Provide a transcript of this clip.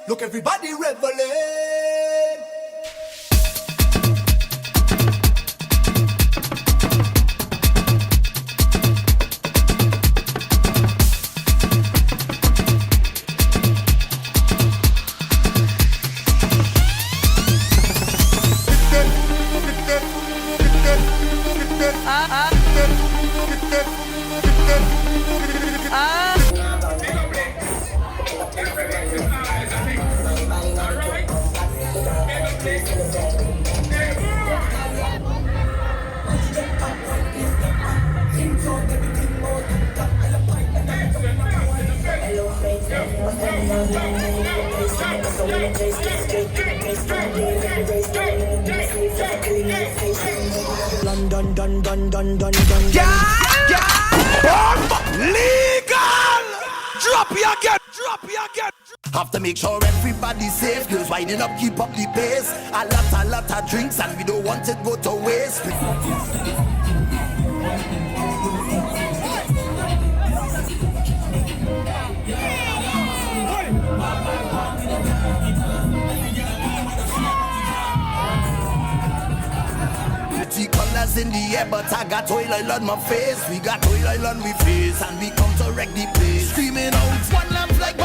Look, everybody reveling. London, dun, dun, dun, dun, dun, dun. Yeah! Legal! Drop you again! Drop you again! Have to make sure everybody's safe. Girls winding up, keep up the pace. A lot of drinks, and we don't want it go to waste. Colors in the air, but I got oil on my face. We got oil on my face, and we come to wreck the place. Screaming out, one lamp like